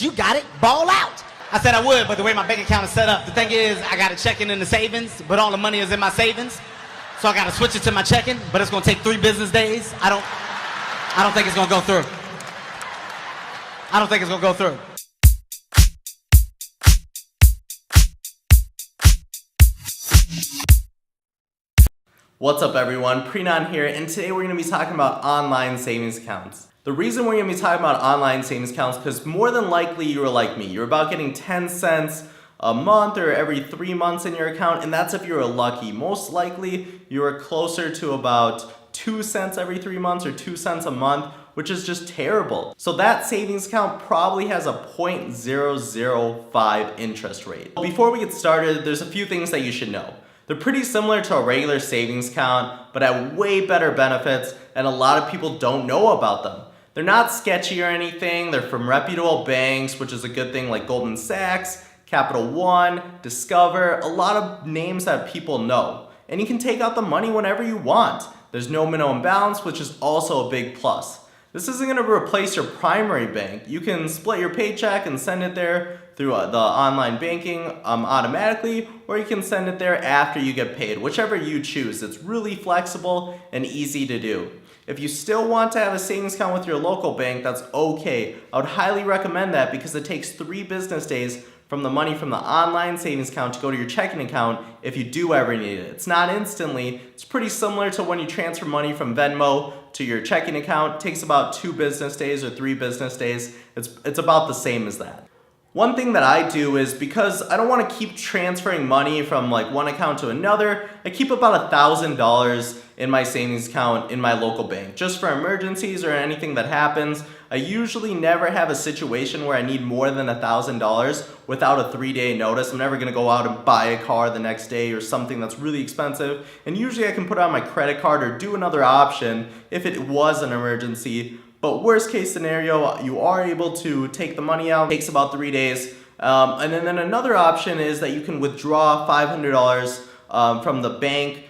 You got it, ball out. I said I would, but the way my bank account is set up, the thing is I got a checking in the savings, but all the money is in my savings. So I got to switch it to my checking, but it's going to take 3 business days. I don't think it's going to go through. I don't think it's going to go through. What's up everyone, Prenon here, and today we're going to be talking about online savings accounts. The reason we're going to be talking about online savings accounts is because more than likely you are like me. You're about getting 10 cents a month or every 3 months in your account, and that's if you're lucky. Most likely you are closer to about 2 cents every 3 months or 2 cents a month, which is just terrible. So that savings account probably has a 0.005 interest rate. Before we get started, there's a few things that you should know. They're pretty similar to a regular savings account, but have way better benefits, and a lot of people don't know about them. They're not sketchy or anything. They're from reputable banks, which is a good thing, like Goldman Sachs, Capital One, Discover, a lot of names that people know. And you can take out the money whenever you want. There's no minimum balance, which is also a big plus. This isn't going to replace your primary bank. You can split your paycheck and send it there through the online banking automatically, or you can send it there after you get paid, whichever you choose. It's really flexible and easy to do. If you still want to have a savings account with your local bank, that's okay. I would highly recommend that because it takes 3 business days from the money from the online savings account to go to your checking account if you do ever need it. It's not instantly. It's pretty similar to when you transfer money from Venmo to your checking account. It takes about 2 business days or 3 business days. It's about the same as that. One thing that I do is, because I don't want to keep transferring money from like one account to another, I keep about $1,000 in my savings account in my local bank, just for emergencies or anything that happens. I usually never have a situation where I need more than $1,000 without a 3-day notice. I'm never going to go out and buy a car the next day or something that's really expensive. And usually I can put it on my credit card or do another option if it was an emergency. But worst case scenario, you are able to take the money out. It takes about 3 days. And then another option is that you can withdraw $500 from the bank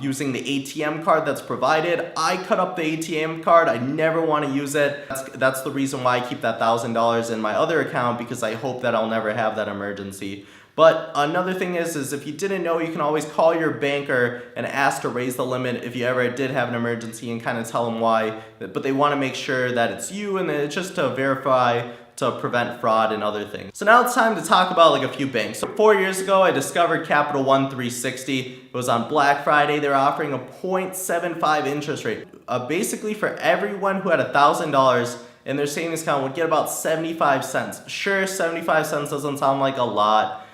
using the ATM card that's provided. I cut up the ATM card. I never want to use it. That's the reason why I keep that $1,000 in my other account, because I hope that I'll never have that emergency. But another thing is if you didn't know, you can always call your banker and ask to raise the limit if you ever did have an emergency, and kind of tell them why. But they want to make sure that it's you, and it's just to verify, to prevent fraud and other things. So now it's time to talk about like a few banks. So 4 years ago, I discovered Capital One 360. It was on Black Friday. They were offering a 0.75 interest rate. Basically, for everyone who had $1,000 in their savings account would get about 75 cents. Sure, 75 cents doesn't sound like a lot.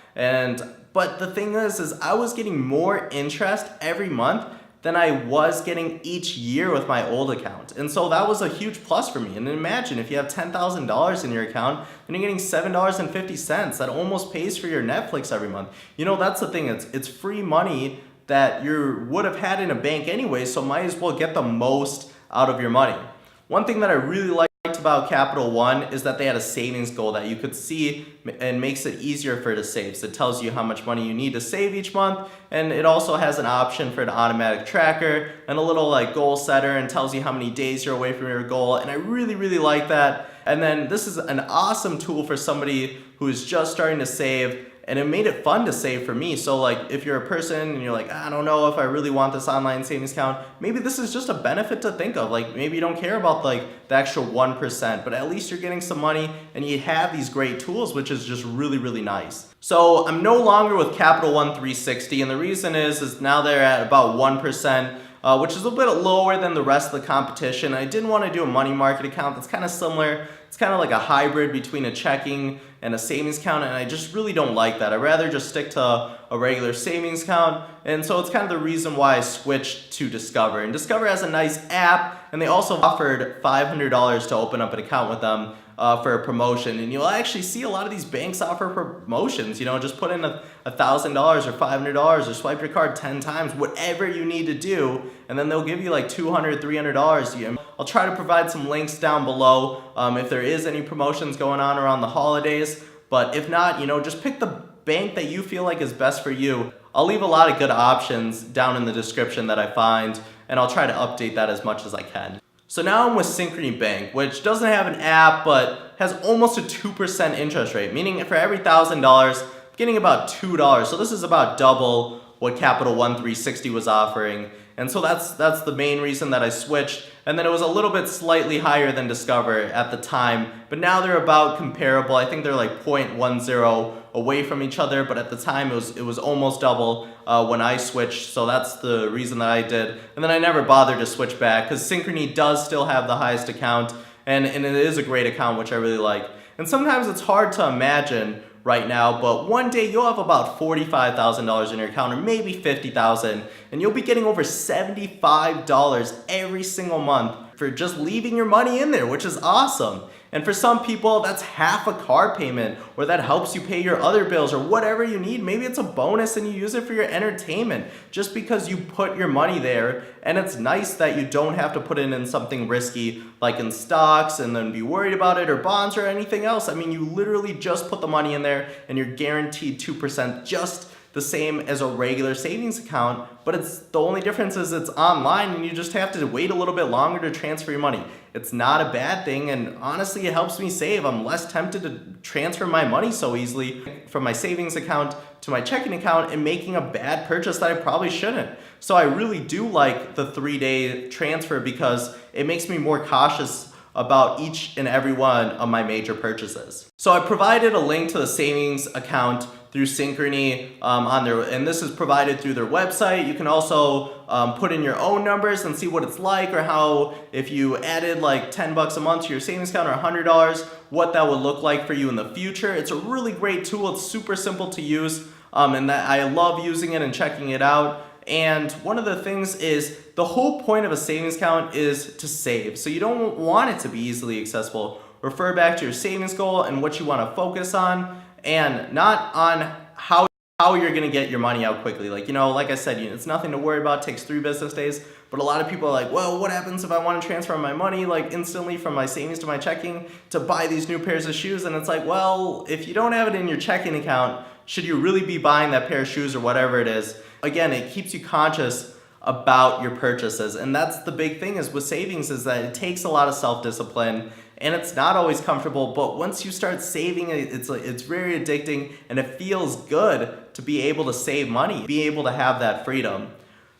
But the thing is I was getting more interest every month than I was getting each year with my old account. And so that was a huge plus for me. And imagine if you have $10,000 in your account, then you're getting $7.50. That almost pays for your Netflix every month. You know, that's the thing. It's free money that you would have had in a bank anyway, so might as well get the most out of your money. One thing that I really liked about Capital One is that they had a savings goal that you could see, and makes it easier for it to save. So it tells you how much money you need to save each month, and it also has an option for an automatic tracker and a little like goal setter, and tells you how many days you're away from your goal. And I really like that. And then this is an awesome tool for somebody who is just starting to save, and it made it fun to save for me. So like if you're a person and you're like, I don't know if I really want this online savings account, maybe this is just a benefit to think of. Like maybe you don't care about like the extra 1%, but at least you're getting some money and you have these great tools, which is just really nice. So I'm no longer with Capital One 360, and the reason is now they're at about 1%. Which is a bit lower than the rest of the competition. I didn't want to do a money market account that's kind of similar. It's kind of like a hybrid between a checking and a savings account, and I just really don't like that. I'd rather just stick to a regular savings account, and so it's kind of the reason why I switched to Discover. And Discover has a nice app, and they also offered $500 to open up an account with them for a promotion. And you'll actually see a lot of these banks offer promotions. You know, just put in $1,000 or $500 or swipe your card 10 times, whatever you need to do, and then they'll give you like $200, $300. I'll try to provide some links down below if there is any promotions going on around the holidays. But if not, you know, just pick the bank that you feel like is best for you. I'll leave a lot of good options down in the description that I find, and I'll try to update that as much as I can. So now I'm with Synchrony Bank, which doesn't have an app, but has almost a 2% interest rate, meaning for every $1,000, I'm getting about $2. So this is about double what Capital One 360 was offering. And so that's the main reason that I switched. And then it was a little bit slightly higher than Discover at the time, but now they're about comparable. I think they're like 0.10 away from each other, but at the time it was almost double when I switched. So that's the reason that I did. And then I never bothered to switch back because Synchrony does still have the highest account, and it is a great account, which I really like. And sometimes it's hard to imagine right now, but one day you'll have about $45,000 in your account, or maybe $50,000, and you'll be getting over $75 every single month for just leaving your money in there, which is awesome. And for some people, that's half a car payment, or that helps you pay your other bills, or whatever you need. Maybe it's a bonus and you use it for your entertainment just because you put your money there. And it's nice that you don't have to put it in something risky like in stocks and then be worried about it, or bonds, or anything else. I mean, you literally just put the money in there and you're guaranteed 2%, just the same as a regular savings account, but the only difference is it's online and you just have to wait a little bit longer to transfer your money. It's not a bad thing, and honestly, it helps me save. I'm less tempted to transfer my money so easily from my savings account to my checking account and making a bad purchase that I probably shouldn't. So I really do like the 3-day transfer because it makes me more cautious about each and every one of my major purchases. So I provided a link to the savings account through Synchrony on there, and this is provided through their website. You can also put in your own numbers and see what it's like, or how if you added like $10 a month to your savings account, or $100, what that would look like for you in the future. It's a really great tool. It's super simple to use, and that I love using it and checking it out. And one of the things is, the whole point of a savings account is to save. So you don't want it to be easily accessible. Refer back to your savings goal and what you want to focus on, and not on how you're going to get your money out quickly. Like, like I said, it's nothing to worry about. It takes 3 business days. But a lot of people are like, well, what happens if I want to transfer my money like instantly from my savings to my checking to buy these new pairs of shoes? And it's like, well, if you don't have it in your checking account, should you really be buying that pair of shoes or whatever it is? Again, it keeps you conscious about your purchases. And that's the big thing is with savings, is that it takes a lot of self-discipline, and it's not always comfortable, but once you start saving, it's very addicting, and it feels good to be able to save money, be able to have that freedom.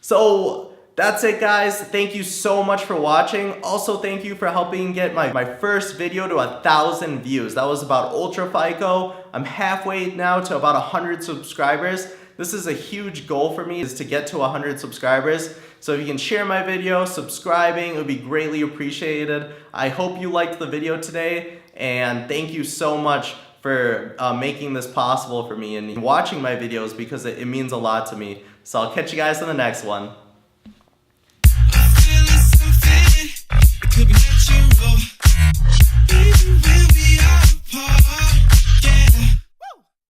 So that's it, guys. Thank you so much for watching. Also, thank you for helping get my first video to 1,000 views. That was about Ultra FICO. I'm halfway now to about 100 subscribers. This is a huge goal for me, is to get to 100 subscribers. So if you can share my video, subscribing, it would be greatly appreciated. I hope you liked the video today, and thank you so much for making this possible for me and watching my videos, because it means a lot to me. So I'll catch you guys in the next one.